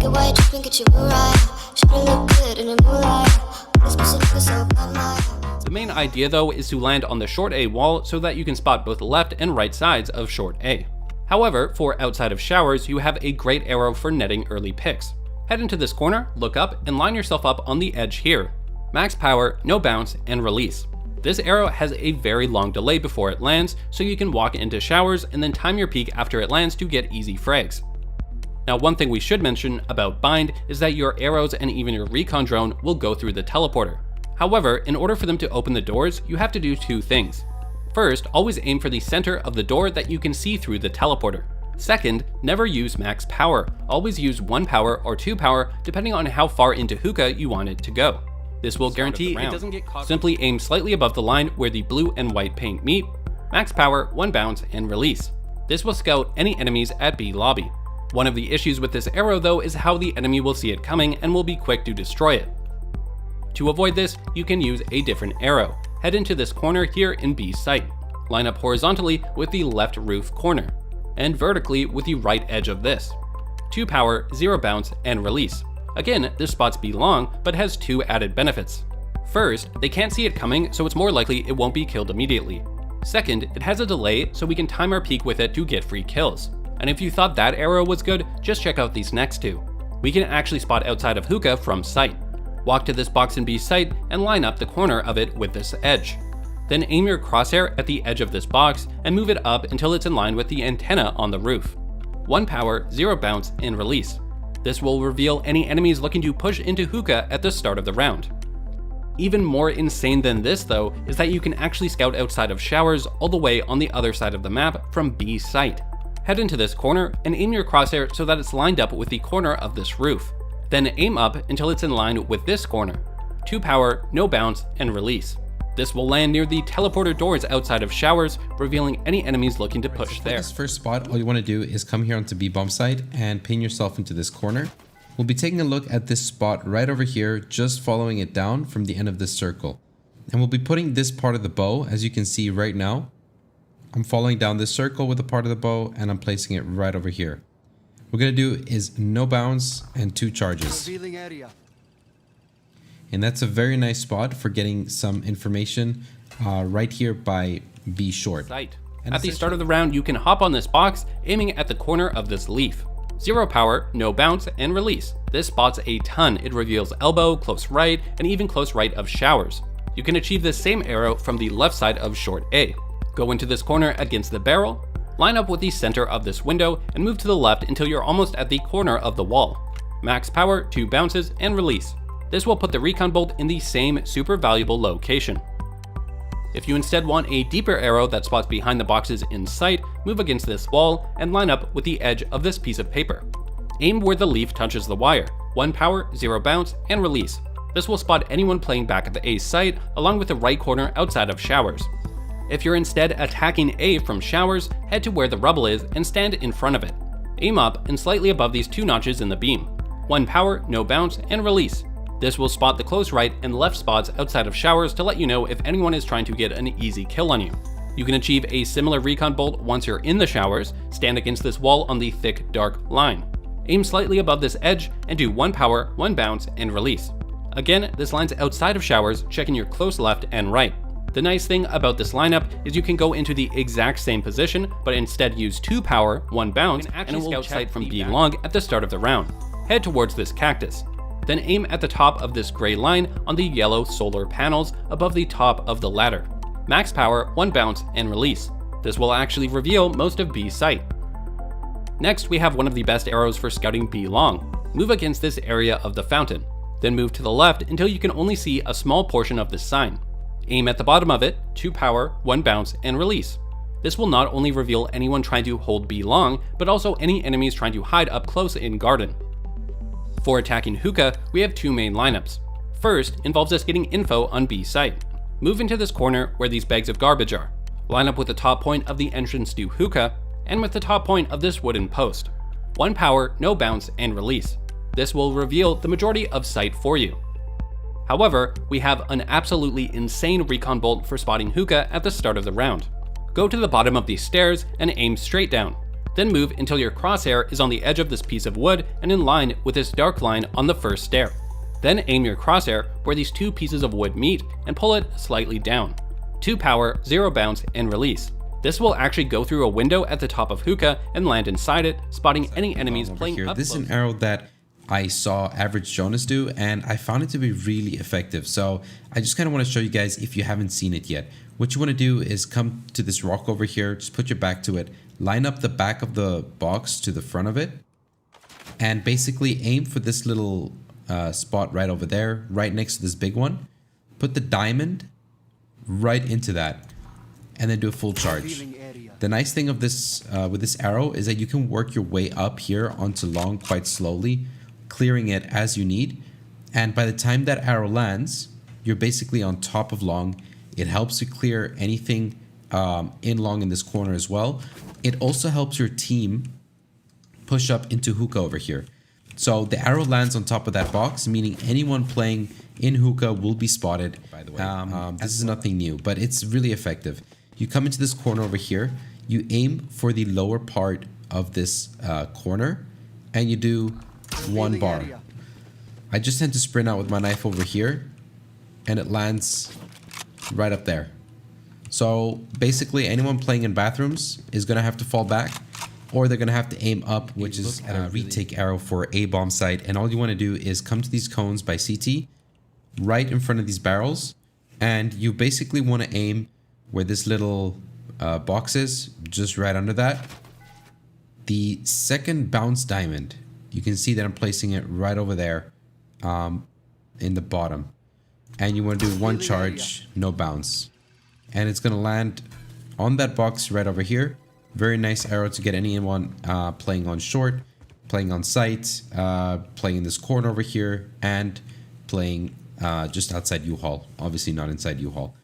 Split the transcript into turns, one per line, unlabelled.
your white drip and get your right. Shoulda look good in the moonlight. This pussy nigga so bad, my.
The main idea though is to land on the short A wall so that you can spot both left and right sides of short A. However, for outside of showers, you have a great arrow for netting early picks. Head into this corner, look up, and line yourself up on the edge here. Max power, no bounce, and release. This arrow has a very long delay before it lands, so you can walk into showers and then time your peek after it lands to get easy frags. Now, one thing we should mention about BİND is that your arrows and even your recon drone will go through the teleporter. However, in order for them to open the doors, you have to do two things. First, always aim for the center of the door that you can see through the teleporter. Second, never use max power. Always use 1 power or 2 power depending on how far into hookah you want it to go. This will guarantee it doesn't get caught. Simply aim slightly above the line where the blue and white paint meet, max power, 1 bounce, and release. This will scout any enemies at B lobby. One of the issues with this arrow though is how the enemy will see it coming and will be quick to destroy it. To avoid this, you can use a different arrow. Head into this corner here in B site. Line up horizontally with the left roof corner, and vertically with the right edge of this. 2 power, 0 bounce, and release. Again, this spots B long, but has 2 added benefits. First, they can't see it coming, so it's more likely it won't be killed immediately. Second, it has a delay, so we can time our peek with it to get free kills. And if you thought that arrow was good, just check out these next two. We can actually spot outside of hookah from sight. Walk to this box in B site and line up the corner of it with this edge. Then aim your crosshair at the edge of this box and move it up until it's in line with the antenna on the roof. 1 power, 0 bounce, and release. This will reveal any enemies looking to push into hookah at the start of the round. Even more insane than this though is that you can actually scout outside of showers all the way on the other side of the map from B site. Head into this corner and aim your crosshair so that it's lined up with the corner of this roof. Then aim up until it's in line with this corner. 2 power, no bounce, and release. This will land near the teleporter doors outside of showers, revealing any enemies looking to push there.
For this first spot, all you want to do is come here onto B bump site and pin yourself into this corner. We'll be taking a look at this spot right over here, just following it down from the end of this circle. And we'll be putting this part of the bow, as you can see right now. I'm following down this circle with a part of the bow and I'm placing it right over here. What we're going to do is no bounce and 2 charges. And that's a very nice spot for getting some information right here by B short.
At the start of the round, you can hop on this box, aiming at the corner of this leaf. 0 power, no bounce, and release. This spots a ton. It reveals elbow, close right, and even close right of showers. You can achieve this same arrow from the left side of short A. Go into this corner against the barrel, line up with the center of this window, and move to the left until you're almost at the corner of the wall. Max power, 2 bounces, and release. This will put the recon bolt in the same super valuable location. If you instead want a deeper arrow that spots behind the boxes in sight, move against this wall and line up with the edge of this piece of paper. Aim where the leaf touches the wire. 1 power, 0 bounce, and release. This will spot anyone playing back at the A site, along with the right corner outside of showers. If you're instead attacking A from showers, head to where the rubble is and stand in front of it. Aim up and slightly above these 2 notches in the beam. 1 power, no bounce, and release. This will spot the close right and left spots outside of showers to let you know if anyone is trying to get an easy kill on you. You can achieve a similar recon bolt once you're in the showers. Stand against this wall on the thick, dark line. Aim slightly above this edge and do 1 power, 1 bounce, and release. Again, this line's outside of showers, checking your close left and right. The nice thing about this lineup is you can go into the exact same position, but instead use 2 power, 1 bounce, and it will scout sight from B long at the start of the round. Head towards this cactus. Then aim at the top of this gray line on the yellow solar panels above the top of the ladder. Max power, 1 bounce, and release. This will actually reveal most of B's sight. Next, we have one of the best arrows for scouting B long. Move against this area of the fountain. Then move to the left until you can only see a small portion of this sign. Aim at the bottom of it, 2 power, 1 bounce, and release. This will not only reveal anyone trying to hold B long, but also any enemies trying to hide up close in garden. For attacking hookah, we have 2 main lineups. First involves us getting info on B site. Move into this corner where these bags of garbage are. Line up with the top point of the entrance to hookah, and with the top point of this wooden post. 1 power, no bounce, and release. This will reveal the majority of sight for you. However, we have an absolutely insane recon bolt for spotting hookah at the start of the round. Go to the bottom of these stairs and aim straight down. Then move until your crosshair is on the edge of this piece of wood and in line with this dark line on the first stair. Then aim your crosshair where these two pieces of wood meet and pull it slightly down. 2 power, 0 bounce, and release. This will actually go through a window at the top of hookah and land inside it, spotting any enemies playing
here.
up
This
close.
is an arrow that I saw Average Jonas do, and I found it to be really effective. So I just kind of want to show you guys if you haven't seen it yet. What you want to do is come to this rock over here, just put your back to it, line up the back of the box to the front of it, and basically aim for this little spot right over there, right next to this big one. Put the diamond right into that, and then do a full charge. The nice thing of this with this arrow is that you can work your way up here onto long quite slowly, clearing it as you need. And by the time that arrow lands, you're basically on top of long. It helps you clear anything in long in this corner as well. It also helps your team push up into hookah over here. So the arrow lands on top of that box, meaning anyone playing in hookah will be spotted. By the way, this is nothing new, but it's really effective. You come into this corner over here, you aim for the lower part of this corner, and you do 1 bar. I just tend to sprint out with my knife over here, and it lands right up there. So basically anyone playing in bathrooms is going to have to fall back, or they're going to have to aim up, which is a retake arrow for a bomb site. And all you want to do is come to these cones by CT, right in front of these barrels, and you basically want to aim where this little box is, just right under that. The second bounce diamond, you can see that I'm placing it right over there in the bottom. And you want to do 1 charge, no bounce. And it's going to land on that box right over here. Very nice arrow to get anyone playing on short, playing on sight, playing in this corner over here, and playing just outside U-Haul. Obviously not inside U-Haul.